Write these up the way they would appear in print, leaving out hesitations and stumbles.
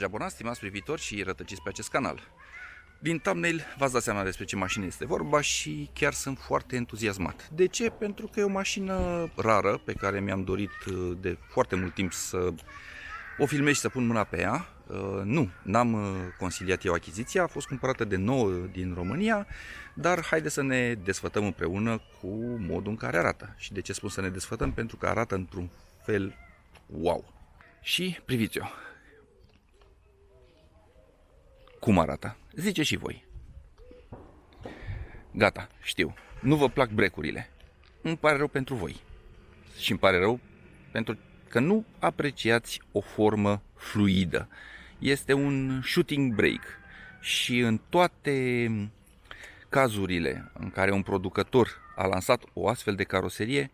Dragi abonați, stimați privitori și rătăciți pe acest canal. Din thumbnail v-ați dat seama despre ce mașină este vorba și chiar sunt foarte entuziasmat. De ce? Pentru că e o mașină rară pe care mi-am dorit de foarte mult timp să o filmez și să pun mâna pe ea. N-am consiliat eu achiziția, a fost cumpărată de nouă din România, dar haideți să ne desfătăm împreună cu modul în care arată. Și de ce spun să ne desfătăm? Pentru că arată într-un fel wow. Și priviți-o. Cum arată? Zice și voi. Gata, știu. Nu vă plac brecurile. Îmi pare rău pentru voi. Și îmi pare rău pentru că nu apreciați o formă fluidă. Este un shooting brake. Și în toate cazurile în care un producător a lansat o astfel de caroserie,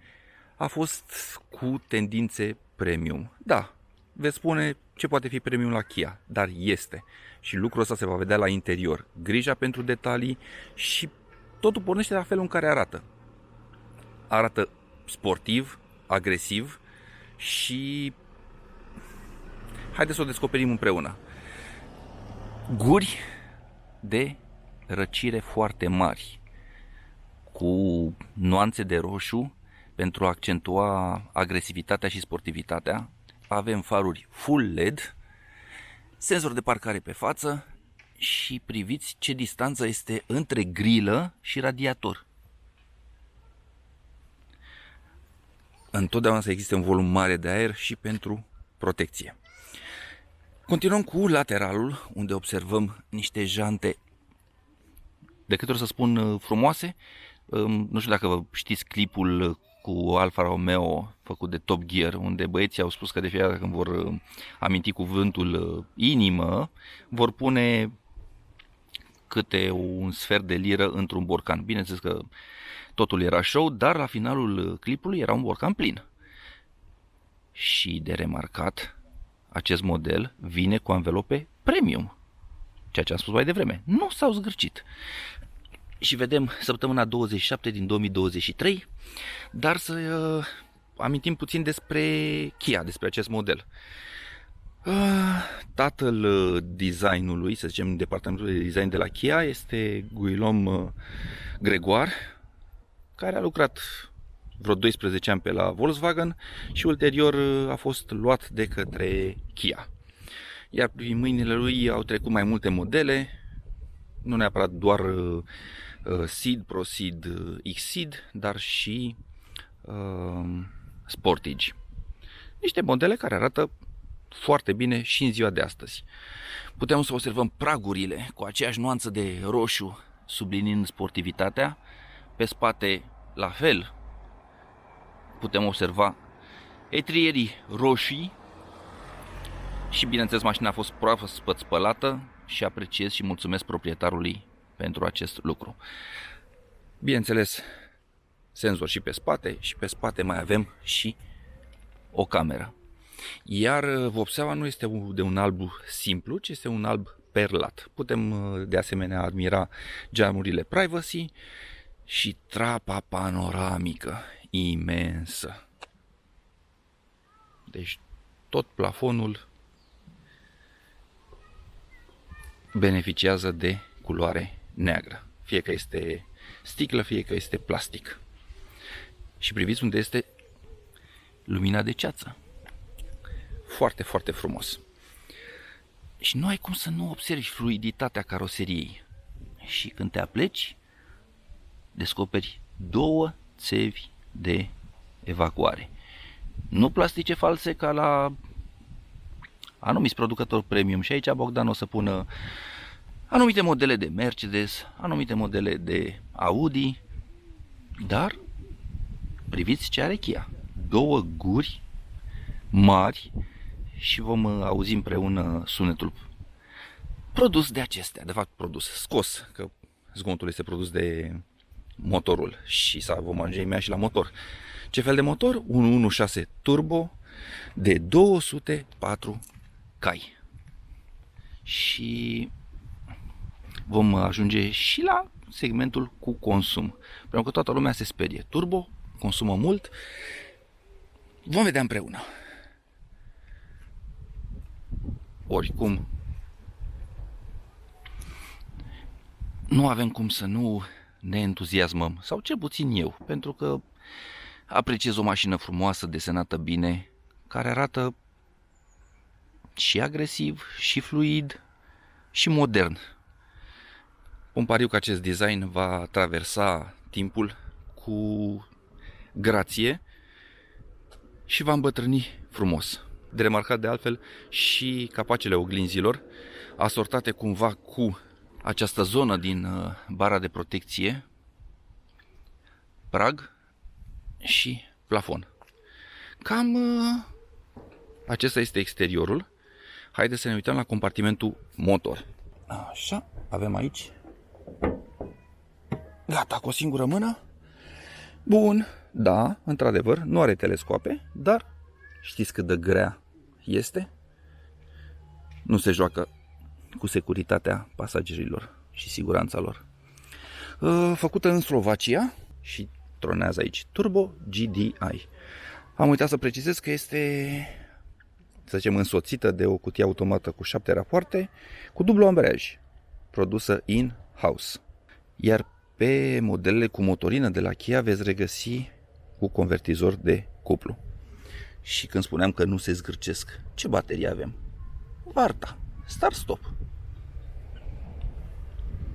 a fost cu tendințe premium. Da, veți spune ce poate fi premium la Kia, dar este. Și lucrul ăsta se va vedea la interior. Grija pentru detalii și totul pornește la felul în care arată. Arată sportiv, agresiv și haideți să o descoperim împreună. Guri de răcire foarte mari, cu nuanțe de roșu pentru a accentua agresivitatea și sportivitatea. Avem faruri full LED, senzor de parcare pe față și priviți ce distanță este între grilă și radiator. Întotdeauna să existe un volum mare de aer și pentru protecție. Continuăm cu lateralul, unde observăm niște jante, de câte ori să spun, frumoase. Nu știu dacă vă știți clipul cu Alfa Romeo făcut de Top Gear, unde băieții au spus că de fiecare dată când vor aminti cuvântul inimă, vor pune câte un sfert de liră într-un borcan. Bineînțeles că totul era show, dar la finalul clipului era un borcan plin. Și de remarcat, acest model vine cu anvelope premium. Ceea ce am spus mai devreme. Nu s-au zgârcit. Și vedem săptămâna 27 din 2023, dar să amintim puțin despre Kia, despre acest model. Tatăl designului, să zicem, departamentul de design de la Kia este Guillaume Gregoire, care a lucrat vreo 12 ani pe la Volkswagen și ulterior a fost luat de către Kia. Iar prin mâinile lui au trecut mai multe modele, nu neapărat doar Ceed, ProCeed, Xceed, dar și Sportage. Niște modele care arată foarte bine și în ziua de astăzi. Putem să observăm pragurile cu aceeași nuanță de roșu, subliniind sportivitatea. Pe spate, la fel, putem observa etrierii roșii și, bineînțeles, mașina a fost proaspăt spălată și apreciez și mulțumesc proprietarului pentru acest lucru. Bineînțeles, senzor și pe spate mai avem și o cameră. Iar vopseaua nu este de un alb simplu, ci este un alb perlat. Putem de asemenea admira geamurile privacy și trapa panoramică imensă. Deci tot plafonul beneficiază de culoare neagră. Fie că este sticlă, fie că este plastic. Și priviți unde este lumina de ceață. Foarte, foarte frumos. Și nu ai cum să nu observi fluiditatea caroseriei. Și când te apleci, descoperi două țevi de evacuare. Nu plastice false ca la anumiți producători premium. Și aici Bogdan o să pună anumite modele de Mercedes, anumite modele de Audi, dar priviți ce are Kia. Două guri mari și vom auzi împreună sunetul produs de acestea. De fapt, scos, că zgomotul este produs de motorul și vom ajunge imediat și la motor. Ce fel de motor? 1.6 turbo de 204 cai. Și vom ajunge și la segmentul cu consum. Pentru că toată lumea se sperie. Turbo, consumă mult. Vom vedea împreună. Oricum, nu avem cum să nu ne entuziasmăm, sau cel puțin eu, pentru că apreciez o mașină frumoasă, desenată bine, care arată și agresiv, și fluid, și modern. Un pariu că acest design va traversa timpul cu grație și va îmbătrâni frumos. De remarcat de altfel și capacele oglinzilor, asortate cumva cu această zonă din bara de protecție, prag și plafon. Cam acesta este exteriorul. Haideți să ne uităm la compartimentul motor. Așa, avem aici. Gata, cu o singură mână. Bun, da, într-adevăr, nu are telescoape, dar știți cât de grea este? Nu se joacă cu securitatea pasagerilor și siguranța lor. Făcută în Slovacia și tronează aici Turbo GDI. Am uitat să precizez că este, să zicem, însoțită de o cutie automată cu 7 rapoarte, cu dublu ambreiaj, produsă in-house. Iar pe modelele cu motorină de la Kia veți regăsi cu convertizor de cuplu. Și când spuneam că nu se zgârcesc, ce baterie avem? Varta, start-stop.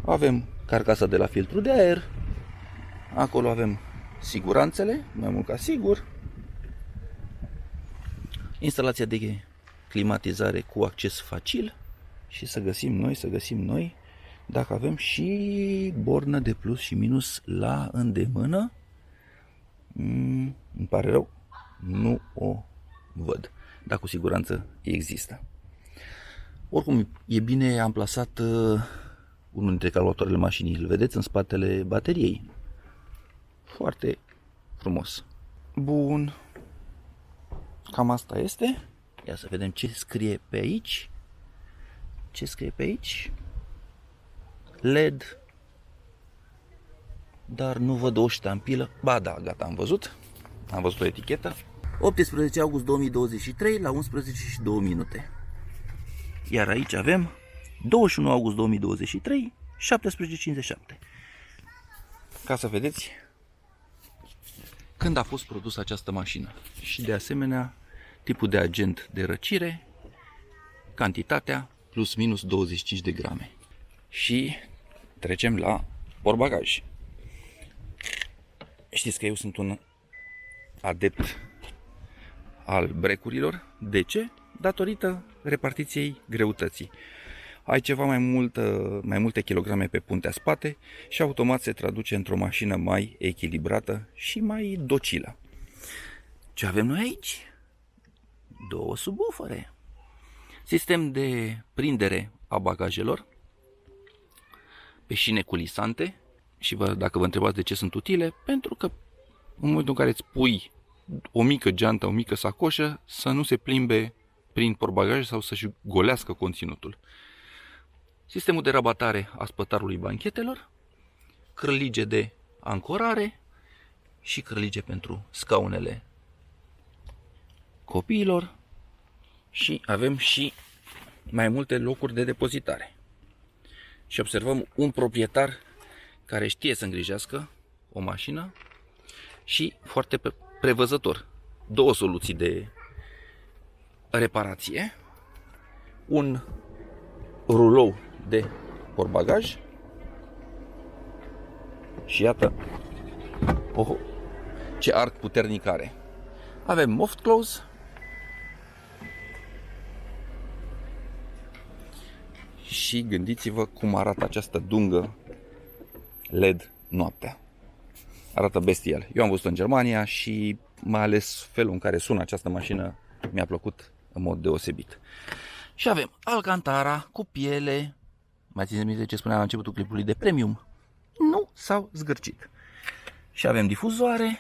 Avem carcasa de la filtru de aer. Acolo avem siguranțele, mai mult ca sigur. Instalația de climatizare cu acces facil. Și să găsim noi dacă avem și bornă de plus și minus la îndemână. Îmi pare rău, nu o văd, dar cu siguranță există. Oricum, e bine amplasat unul dintre calculatoarele mașinii. Îl vedeți în spatele bateriei. Foarte frumos. Bun. Cam asta este. Ia să vedem ce scrie pe aici. LED. Dar nu văd o ștampilă. Ba da, gata, am văzut. Am văzut o etichetă. 18 august 2023 la 11 și 2 minute. Iar aici avem 21 august 2023, 17:57. Ca să vedeți când a fost produsă această mașină. Și de asemenea tipul de agent de răcire, cantitatea plus minus 25 de grame. Și trecem la portbagaj. Știți că eu sunt un adept al brecurilor. De ce? Datorită repartiției greutății. Ai ceva mai multe kilograme pe puntea spate și automat se traduce într-o mașină mai echilibrată și mai docilă. Ce avem noi aici? 2 subwoofere. Sistem de prindere a bagajelor pe șine culisante. Și dacă vă întrebați de ce sunt utile, pentru că în momentul în care îți pui o mică geantă, o mică sacoșă, să nu se plimbe prin portbagaj sau să-și golească conținutul. Sistemul de rabatare a spătarului banchetelor, crălige de ancorare și crălige pentru scaunele copiilor și avem și mai multe locuri de depozitare. Și observăm un proprietar care știe să îngrijească o mașină și foarte prevăzător. 2 soluții de reparație. Un rulou de portbagaj și iată ce arc puternic are. Avem moft close și gândiți-vă cum arată această dungă LED noaptea. Arată bestial. Eu am văzut în Germania și mai ales felul în care sună această mașină mi-a plăcut în mod deosebit. Și avem Alcantara cu piele. Mai țineți minte ce spuneam la începutul clipului de premium? Nu s-au zgârcit. Și avem difuzoare.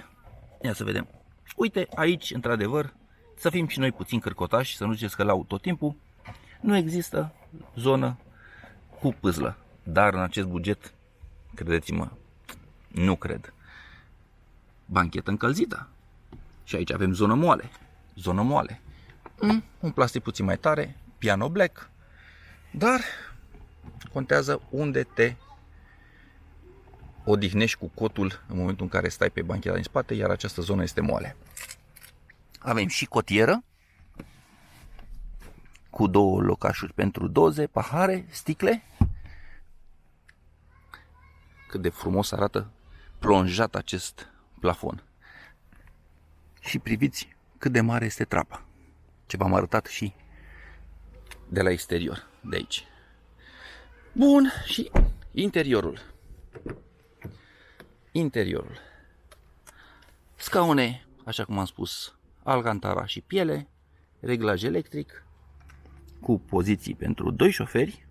Ia să vedem. Uite, aici, într-adevăr, să fim și noi puțin cârcotași, să nu ziceți că laud tot timpul. Nu există zonă cu pâzlă. Dar în acest buget, credeți-mă, nu cred. Banchetă încălzită. Și aici avem zonă moale. Zonă moale. Un plastic puțin mai tare, piano black, dar contează unde te odihnești cu cotul în momentul în care stai pe bancheta din spate, iar această zonă este moale. Avem și cotieră cu două locașuri pentru doze, pahare, sticle. Cât de frumos arată plonjat acest plafon. Și priviți cât de mare este trapa. Ce v-am arătat și de la exterior, de aici. Bun, și interiorul. Interiorul. Scaune, așa cum am spus, alcantara și piele, reglaj electric cu poziții pentru 2 șoferi,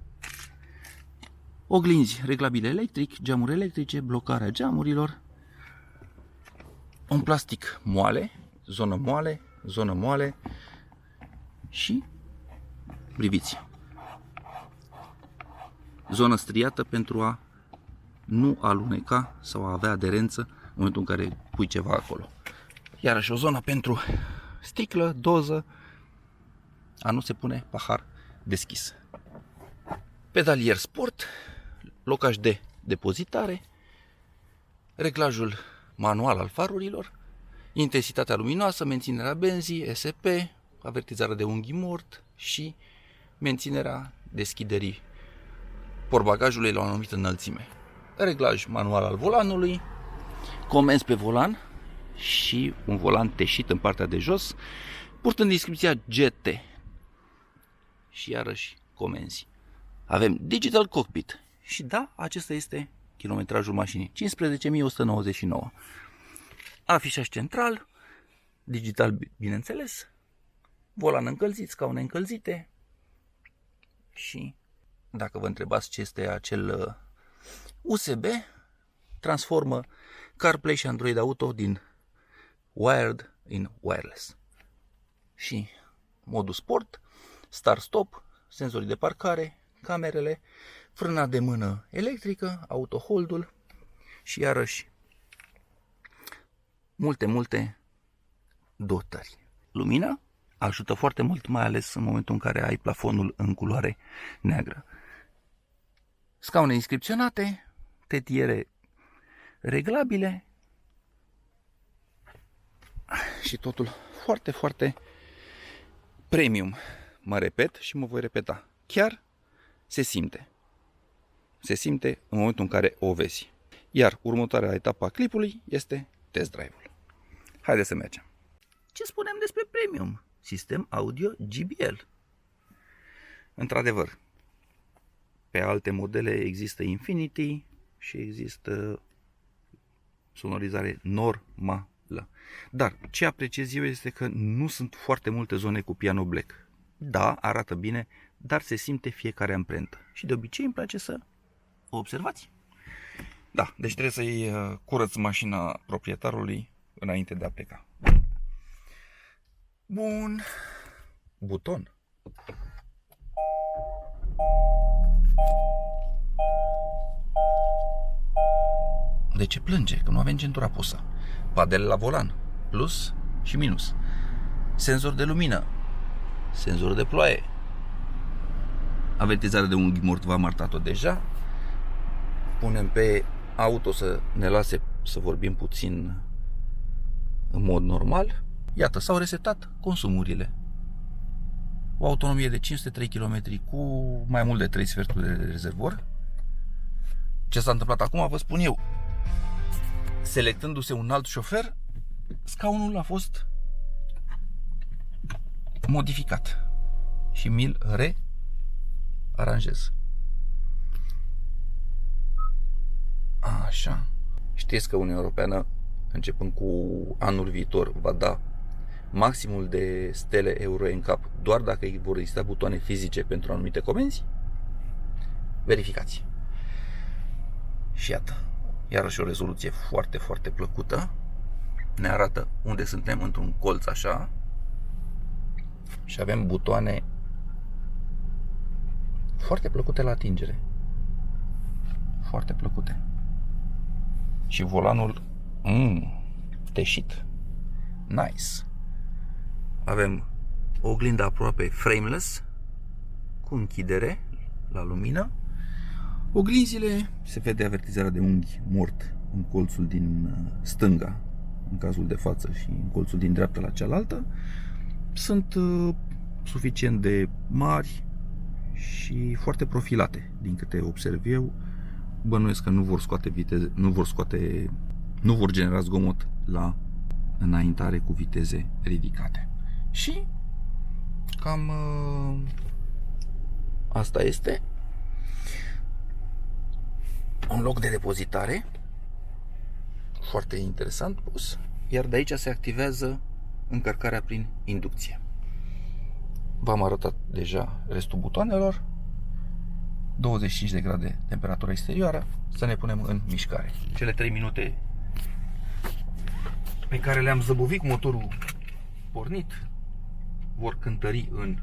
oglinzi reglabile electric, geamuri electrice, blocarea geamurilor, un plastic moale, zonă moale și priviți. Zonă striată pentru a nu aluneca sau a avea aderență în momentul în care pui ceva acolo. Iarăși o zonă pentru sticlă, doză, a nu se pune pahar deschis. Pedalier sport, locaș de depozitare, reglajul manual al farurilor, intensitatea luminoasă, menținerea benzii, ESP, avertizarea de unghi mort și menținerea deschiderii portbagajului la o anumită înălțime. Reglaj manual al volanului, comenzi pe volan și un volan teșit în partea de jos, purtând inscripția GT. Și iarăși comenzi. Avem Digital Cockpit. Și da, acesta este kilometrajul mașinii. 15.199. Afișaj central, digital bineînțeles, volan încălzit, scaune încălzite și dacă vă întrebați ce este acel USB, transformă CarPlay și Android Auto din wired in wireless. Și modul sport, start-stop, senzorii de parcare, camerele, frâna de mână electrică, auto-hold-ul și iarăși multe dotări. Lumina ajută foarte mult, mai ales în momentul în care ai plafonul în culoare neagră. Scaune inscripționate, tetiere reglabile și totul foarte premium. Mă repet și mă voi repeta. Chiar se simte. Se simte în momentul în care o vezi. Iar următoarea etapă a clipului este test drive-ul. Haideți să mergem. Ce spunem despre premium? Sistem audio JBL. Într-adevăr, pe alte modele există Infinity și există sonorizare normală. Dar ce apreciez eu este că nu sunt foarte multe zone cu piano black. Da, arată bine, dar se simte fiecare amprentă. Și de obicei îmi place să o observați. Da, deci trebuie să-i curăț mașina proprietarului înainte de a pleca. Bun. Buton. De ce plânge? Că nu avem centura pusă. Padele la volan. Plus și minus. Senzor de lumină. Senzor de ploaie. Avertizare de unghi mort, v-am arătat-o deja. Punem pe auto să ne lase să vorbim puțin în mod normal. Iată, s-au resetat consumurile. O autonomie de 503 km cu mai mult de 3 sferturi de rezervor. Ce s-a întâmplat acum, vă spun eu. Selectându-se un alt șofer, scaunul a fost modificat și mi-l rearanjez. Așa. Știți că Uniunea Europeană, începând cu anul viitor, va da maximul de stele Euro NCAP doar dacă vor exista butoane fizice pentru anumite comenzi? Verificați. Și iată, iarăși o rezoluție foarte plăcută. Ne arată unde suntem, într-un colț așa. Și avem butoane foarte plăcute la atingere. Foarte plăcute. Și volanul teșit. Nice. Avem o oglindă aproape frameless cu închidere la lumină. Oglinzile, se vede avertizarea de unghi mort în colțul din stânga, în cazul de față, și în colțul din dreapta la cealaltă. Sunt suficient de mari și foarte profilate, din câte observ eu. Bănuiesc că nu vor genera zgomot la înaintare cu viteze ridicate. Și cam asta este un loc de depozitare foarte interesant pus, iar de aici se activează încărcarea prin inducție. V-am arătat deja restul butoanelor. 25 de grade temperatură exterioară. Să ne punem în mișcare. Cele 3 minute pe care le-am zăbovit cu motorul pornit vor cântări în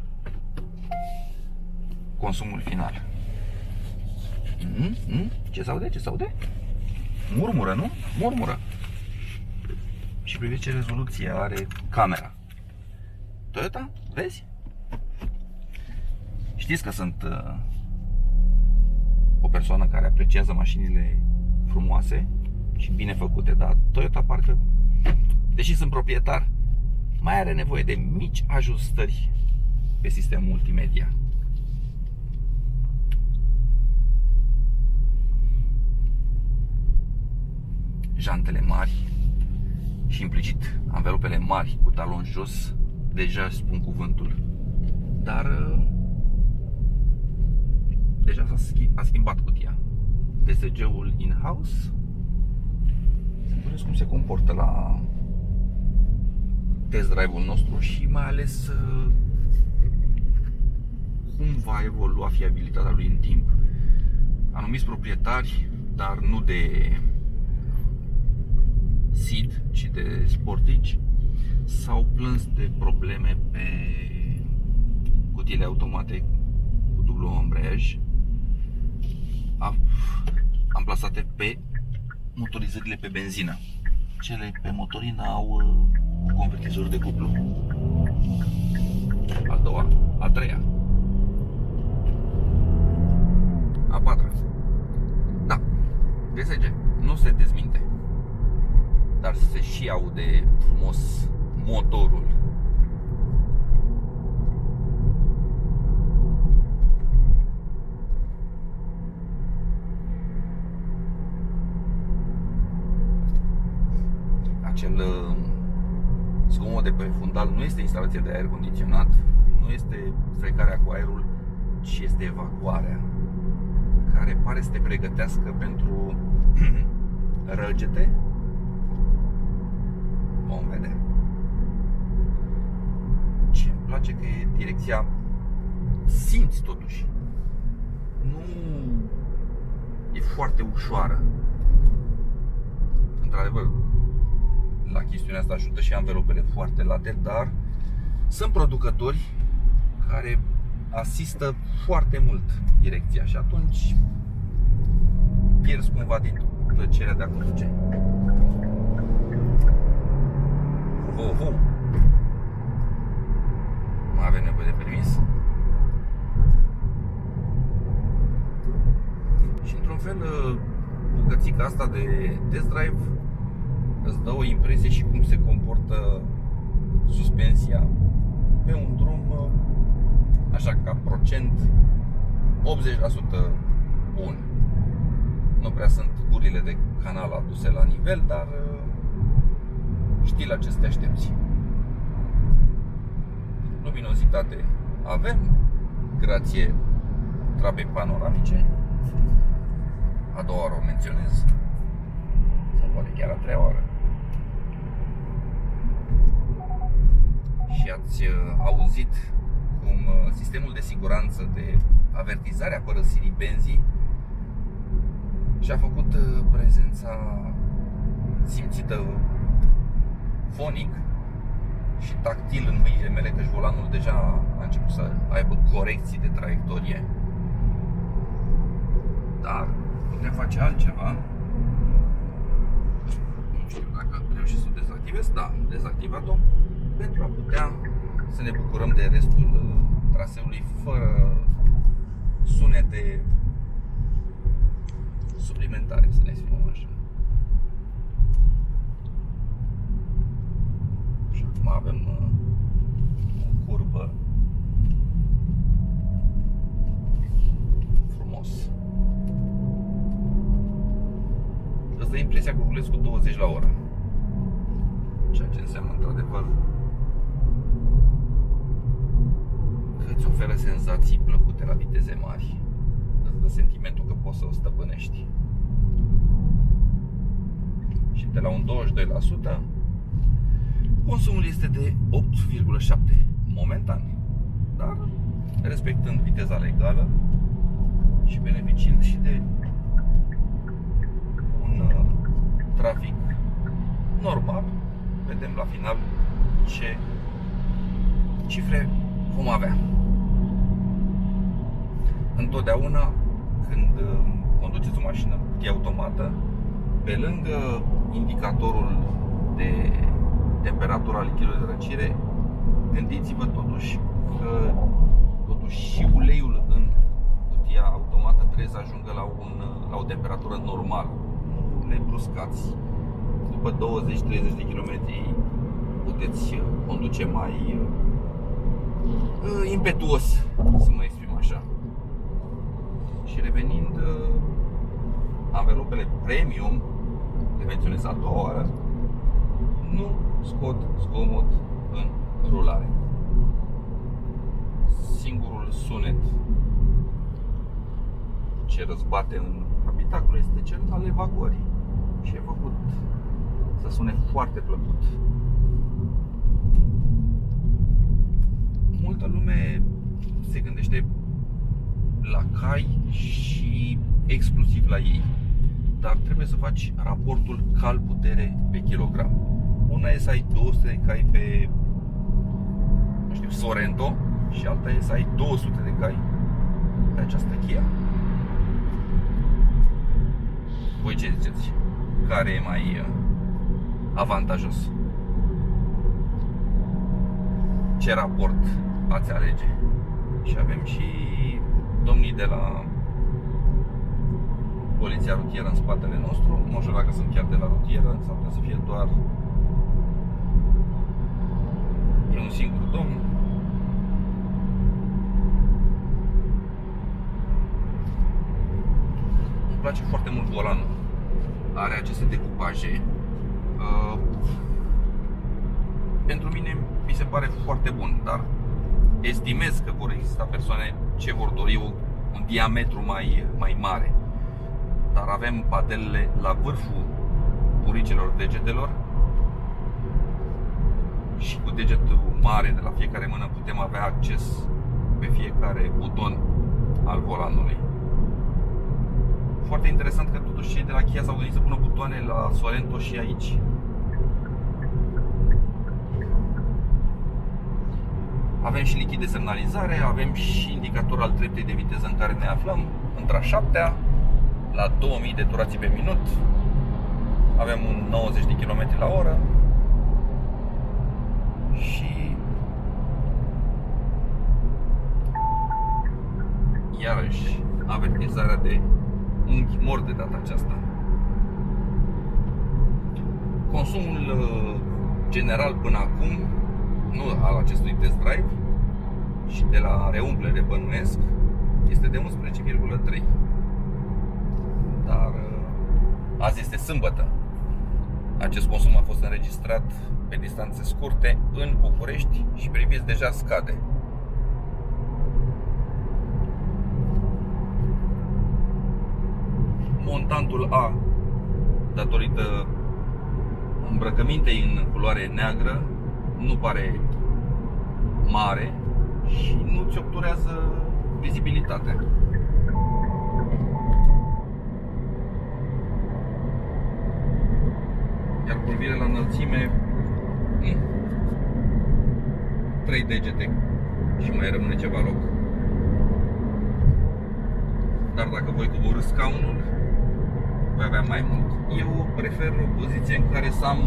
consumul final. Ce s-aude? Ce s-aude? Murmură, nu? Murmură. Și priviți ce rezoluție are camera. Toyota? Vezi? Știți că sunt o persoană care apreciază mașinile frumoase și bine făcute, dar Toyota parcă, deși sunt proprietar, mai are nevoie de mici ajustări pe sistemul multimedia. Jantele mari și implicit anvelopele mari cu talon jos deja spun cuvântul, dar deja a schimbat cutia. DSG-ul in-house. Să vedem cum se comportă la test drive-ul nostru și mai ales cum va evolua fiabilitatea lui în timp. Anumiți proprietari, dar nu de SEED, ci de Sportage, s-au plâns de probleme pe cutiile automate cu dublu ambreiaj amplasate pe motorizările pe benzină. Cele pe motorină au convertizor de cuplu. A doua, a treia, a patra. Da, DSG nu se dezminte, dar se și aude frumos motorul. Acel zgomot de pe fundal nu este instalație de aer condiționat, nu este frecarea cu aerul, ci este evacuarea, care pare să te pregătească pentru răgete. Vom vedea. Ce îmi place că e direcția, simți totuși, nu e foarte ușoară. Într-adevăr, la chestiunea asta ajută și anvelopele foarte late, dar sunt producători care asistă foarte mult direcția și atunci pierzi cumva din plăcerea de a conduce. Mai avem nevoie de permis. Și într-un fel, bucățica asta de test drive îți dă o impresie și cum se comportă suspensia pe un drum, așa ca procent 80% bun. Nu prea sunt gurile de canal aduse la nivel, dar știi la ce să te aștepți. Luminozitate avem, grație trapei panoramice. A doua oară o menționez, sau poate chiar a treia oară. Și ați auzit cum sistemul de siguranță de avertizare a părăsirii benzii și-a făcut prezența simțită fonic și tactil în mâinile mele, căci volanul deja a început să aibă corecții de traiectorie. Dar putem face altceva. Nu știu dacă reușesc să o dezactivez. Da, dezactivat-o pentru a putea să ne bucurăm de restul traseului fără sunete îți dă impresia că rulezi cu 20 la oră. Ceea ce înseamnă într-adevăr că îți oferă senzații plăcute la viteze mari. Îți dă sentimentul că poți să o stăpânești. Și de la un 22%, consumul este de 8,7 momentan. Dar respectând viteza legală și beneficiind și de un trafic normal, vedem la final ce cifre vom avea. Întotdeauna când conduceți o mașină cu cutie automată, pe lângă indicatorul de temperatura lichidului de răcire, gândiți-vă totuși că și uleiul în cutia automată trebuie să ajungă la o temperatură normală. Nu le bruscați. După 20-30 de km puteți conduce mai impetuos, să mă exprim așa. Și revenind, anvelopele premium, le menționez a doua oară, nu scot zgomot în rulare. Singurul sunet ce răzbate în habitacul este cel al evacuării și e făcut să sune foarte plăcut. Multă lume se gândește la cai și exclusiv la ei, dar trebuie să faci raportul cal-putere pe kilogram. Una e să ai 200 de cai pe, nu știu, Sorento și alta e să ai 200 de cai pe această Kia. Voi ce ziceți? Care e mai avantajos? Ce raport ați alege? Și avem și domnii de la poliția rutieră în spatele nostru. Nu știu dacă sunt chiar de la rutieră, s-ar putea să fie doar un singur domn. Îmi place foarte mult volanul. Are aceste decupaje. Pentru mine mi se pare foarte bun, dar estimez că vor exista persoane ce vor dori un diametru mai mare. Dar avem padelele la vârful buricelor degetelor și cu degetul mare de la fiecare mână putem avea acces pe fiecare buton al volanului. Foarte interesant că totuși cei de la Kia s-au gândit să pună butoane la Sorento și aici. Avem și lichid de semnalizare, avem și indicator al treptei de viteză în care ne aflăm, între a 7-a, la 2000 de turații pe minut. Avem un 90 de km la oră și iarăși avertizarea de unghi mor de data aceasta. Consumul general până acum, nu al acestui test drive și de la reumplere bănuiesc, este de 11,3. Dar azi este sâmbătă. Acest consum a fost înregistrat pe distanțe scurte în București și priviți deja scade. Montantul A, datorită îmbrăcămintei în culoare neagră, nu pare mare și nu ți obturează vizibilitatea. Iar cu privire la înălțime, 3 degete și mai rămâne ceva loc. Dar dacă voi coborî scaunul, voi avea mai mult. Eu prefer o poziție în care să am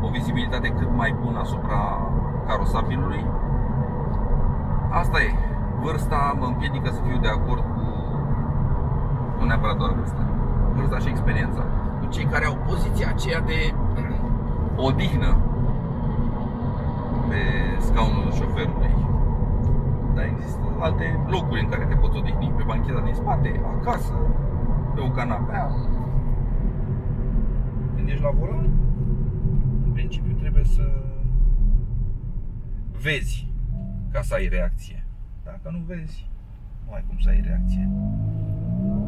o vizibilitate cât mai bună asupra carosabilului. Asta e. Vârsta mă împiedică să fiu de acord cu, nu neapărat doar vârsta și experiența, cu cei care au poziția aceea de odihnă pe scaunul șoferului. Dar există alte locuri în care te poți odihni, pe bancheta din spate, acasă, pe o canapea. când ești la volan, în principiu trebuie să vezi ca să ai reacție. Dacă nu vezi, nu ai cum să ai reacție.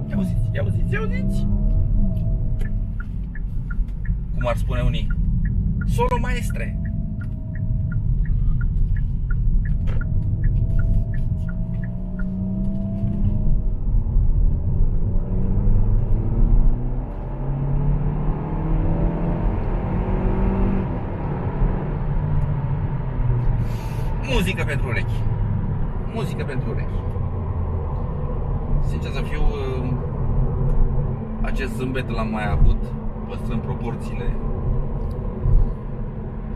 Ia auziți, ia auziți, ia auziți! Cum ar spune unii, solo maestre! Muzică pentru urechi. Muzică pentru urechi. Sincer să fiu, acest zâmbet l-am mai avut, păstrând proporțiile,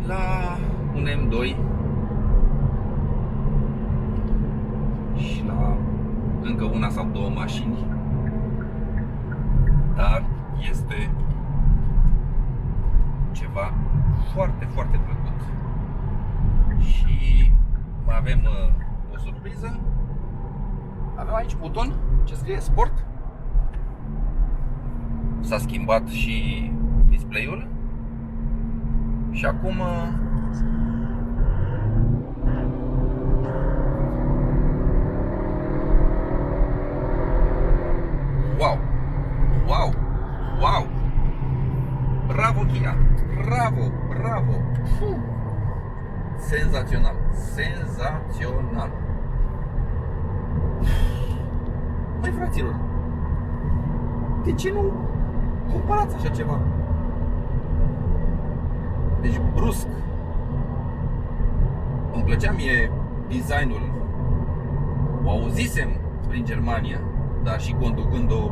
la un M2 și la încă una sau două mașini. Dar este ceva foarte, foarte plăcut. Și mai avem o surpriză. Avem aici buton ce scrie Sport. S-a schimbat și display-ul. Și acum wow! Wow! Wow! Bravo Kia! Bravo! Bravo! Senzațional! Senzațional! Măi, fraților, de ce nu cumpărați așa ceva? Deci, brusc, îmi plăcea mie designul, o auzisem prin Germania, dar și conducând-o,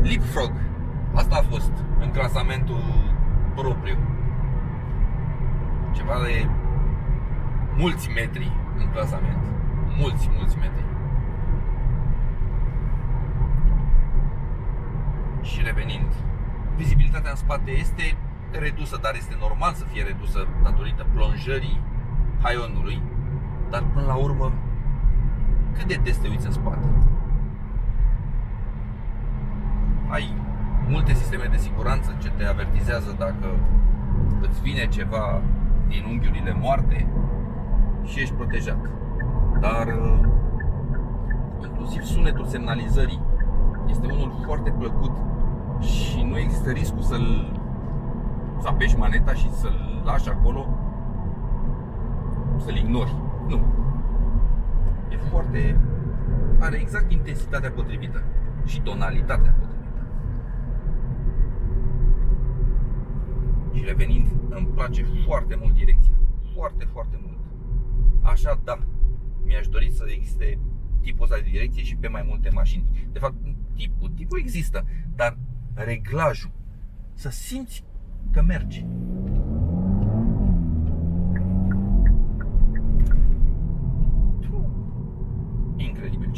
leapfrog, asta a fost în clasamentul propriu. Ceva de mulți metri în clasament. Mulți metri. Și revenind, vizibilitatea în spate este redusă, dar este normal să fie redusă datorită plonjării haionului. Dar până la urmă, cât de des te uiți în spate? Ai multe sisteme de siguranță ce te avertizează dacă îți vine ceva din unghiurile moarte și ești protejat. Dar inclusiv sunetul semnalizării este unul foarte plăcut și nu există riscul să apeși maneta și să-l lași acolo, să-l ignori. Nu. E foarte... are exact intensitatea potrivită și tonalitatea potrivită. Și revenind, îmi place foarte mult direcția. Foarte, foarte mult. Așa, da, mi-aș dori să existe tipul ăsta de direcție și pe mai multe mașini. De fapt, tipul există, dar reglajul, să simți că mergi. Incredibil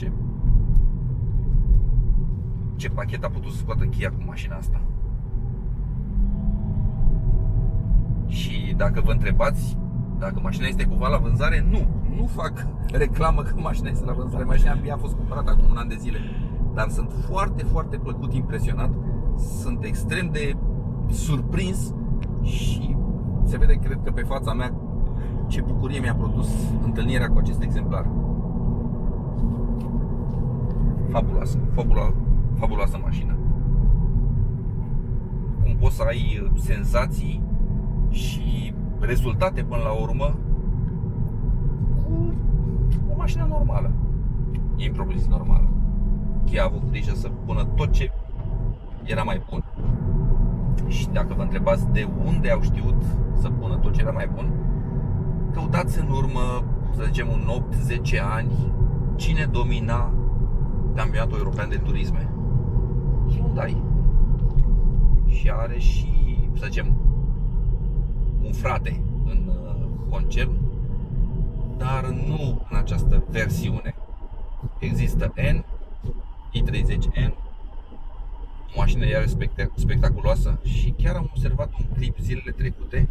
ce pachet a putut să scoată Kia cu mașina asta. Și dacă vă întrebați dacă mașina este cumva la vânzare, nu fac reclamă că mașina este la vânzare. Mașina abia a fost cumpărată acum un an de zile. Dar sunt foarte, foarte plăcut impresionat. Sunt extrem de surprins și se vede, cred că pe fața mea, ce bucurie mi-a produs întâlnirea cu acest exemplar. Fabuloasă, fabuloasă mașină. Cum poți să ai senzații și rezultate până la urmă cu o mașină normală, impropriu-zis normală. Kia a avut grijă să pună tot ce era mai bun. Și dacă vă întrebați de unde au știut să pună tot ce era mai bun, căutați în urmă, să zicem, un 8-10 ani, cine domina campionatul european de turisme. Hyundai. Și are și, să zicem, un frate în concern, dar nu în această versiune. Există N, i30N, o mașină iar spectaculoasă și chiar am observat un clip zilele trecute.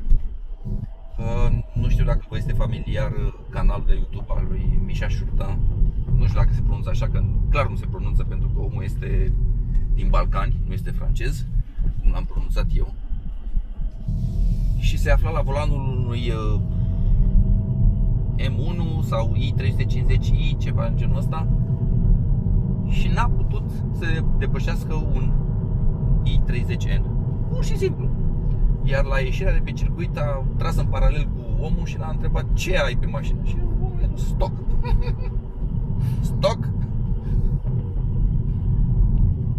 Nu știu dacă vă este familiar canalul de YouTube al lui Mișa Șurtan. Nu știu dacă se pronunță așa, că clar nu se pronunță pentru că omul este din Balcani, nu este francez. l-am pronunțat eu. Și se afla la volanul unui M1 sau i350i, ceva în genul ăsta. Și n-a putut să depășească un i30N. Pur și simplu. Iar la ieșirea de pe circuit a tras în paralel cu omul și l-a întrebat ce ai pe mașină. Și omul i-a dus stoc. Stoc.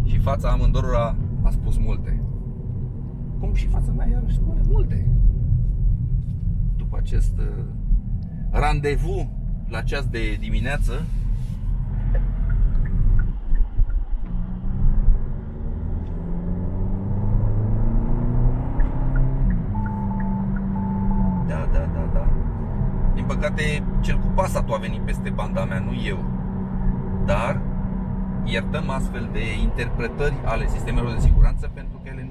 Și fața amândorora a spus multe. Cum și fața mea iarăși spune multe. După acest randevu la ceas de dimineață, da. Din păcate, cel cu Passat-ul a venit peste banda mea, nu eu. Dar iertăm astfel de interpretări ale sistemelor de siguranță, pentru că ele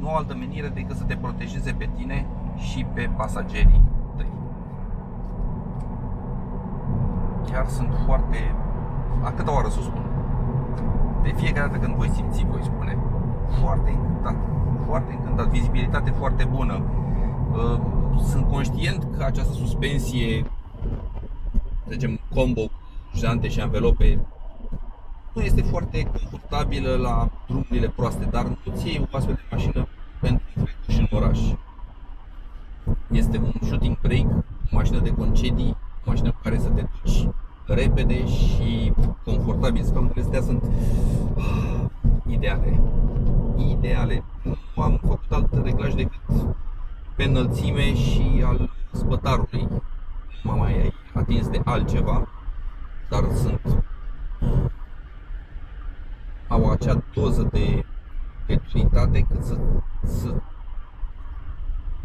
nu au altă menire decât să te protejeze pe tine și pe pasagerii tăi. Chiar sunt foarte... A câta oară să o spun? De fiecare dată când voi simți, voi spune. Foarte încântat. Foarte încântat. Vizibilitate foarte bună. Sunt conștient că această suspensie, să zicem combo, jante și anvelope, nu este foarte confortabilă la drumurile proaste, dar nu-ți iei o astfel de mașină pentru un și în oraș. Este un shooting brake, o mașină de concedii, o mașină cu care să te duci repede și confortabil. Scaunele astea sunt ideale. Ideale. Nu am făcut alt reglaj decât pe înălțime și al spătarului. Nu m-am mai atins de altceva, dar au acea doză de duritate cât să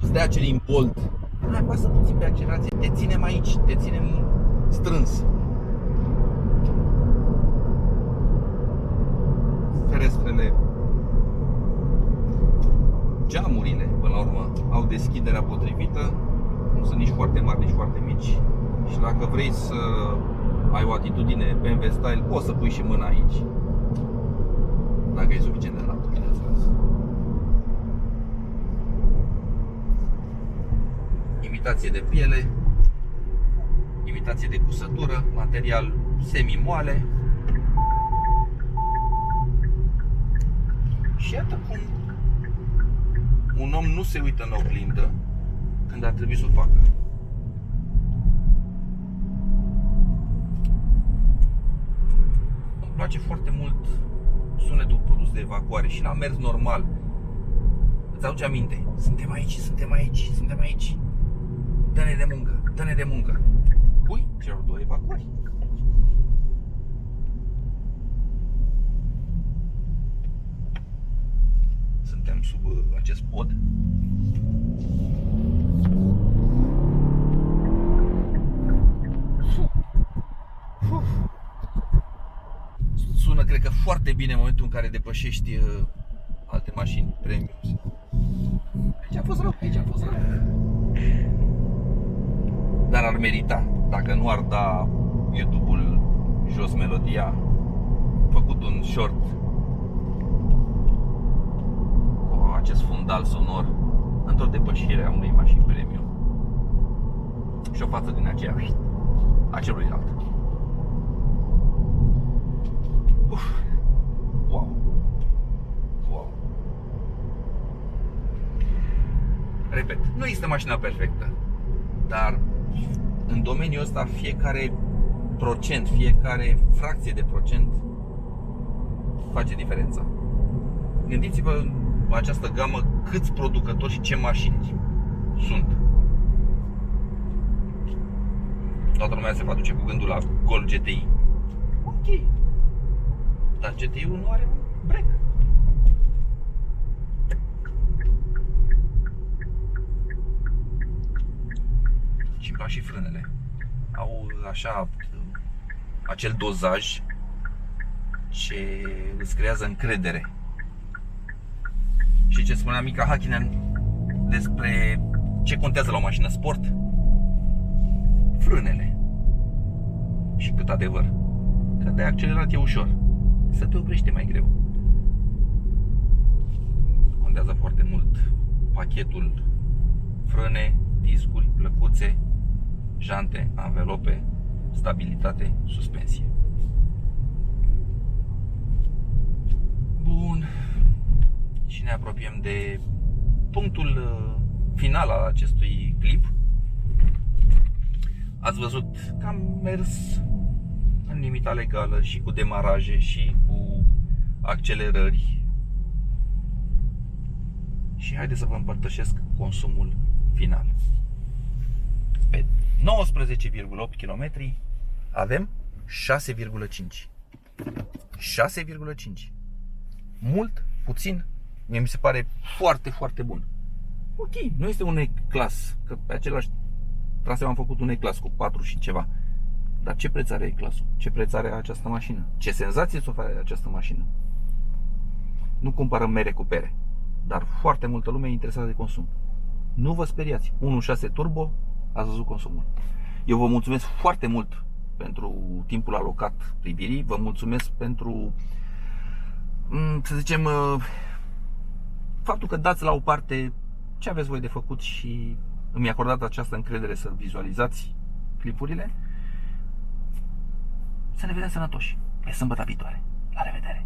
îți dea acel imbold. Hai, pasă puțin pe accelerație, te ținem aici, te ținem strâns. Ferestrele, geamurile, până la urmă, au deschiderea potrivită, nu sunt nici foarte mari, nici foarte mici. Și dacă vrei să ai o atitudine BMW style, poți să pui și mâna aici, dacă e suficient de înaltă, bineînțeles. Imitație de piele, imitație de cusătură, material semi-moale. Și iată cum un om nu se uită în oglindă când ar trebui să o facă. Îmi place foarte mult sunetul produs de evacuare și la mers normal. Îți aduce aminte, suntem aici. Dă-ne de muncă. Cui? Celor două evacuări. Suntem sub acest pod. Sună, cred că, foarte bine în momentul în care depășești alte mașini premium. Aici a fost rău. Dar ar merita, dacă nu ar da YouTube-ul jos melodia, făcut un short cu acest fundal sonor într-o depășire a unei mașini premium și o față din aceea a celuilalt. Wow. Repet, nu este mașina perfectă, dar în domeniul ăsta fiecare procent, fiecare fracție de procent face diferența. Gândiți-vă la această gamă câți producători și ce mașini sunt. Toată lumea se va duce cu gândul la Golf GTI. Ok, dar GTI-ul nu are un break. Și îmi plac și frânele. Au așa acel dozaj ce îți creează încredere. Și ce spunea Mika Hakkinen despre ce contează la o mașină sport? Frânele. Și cât adevăr. Că de accelerat e ușor, să te oprește mai greu. contează foarte mult pachetul frâne, discuri, plăcuțe, jante, anvelope, stabilitate, suspensie. Bun. Și ne apropiem de punctul final al acestui clip. Ați văzut că am mers în limita legală și cu demaraje și cu accelerări. Și haideți să vă împărtășesc consumul final. Pe 19,8 km avem 6,5. 6,5. Mult, puțin, mie mi se pare foarte, foarte bun. Ok, nu este un E-Class, că pe același traseu am făcut un E-Class cu 4 și ceva. Dar ce preț are E-Class-ul? Ce preț are această mașină? Ce senzație să ofere această mașină? Nu comparăm mere cu pere, dar foarte multă lume e interesată de consum. Nu vă speriați, 1.6 turbo, ați văzut consumul. Eu vă mulțumesc foarte mult pentru timpul alocat privirii, vă mulțumesc pentru, să zicem, faptul că dați la o parte ce aveți voi de făcut și îmi acordat această încredere să vizualizați clipurile. Să ne vedem sănătoși pe sâmbătă viitoare. La revedere!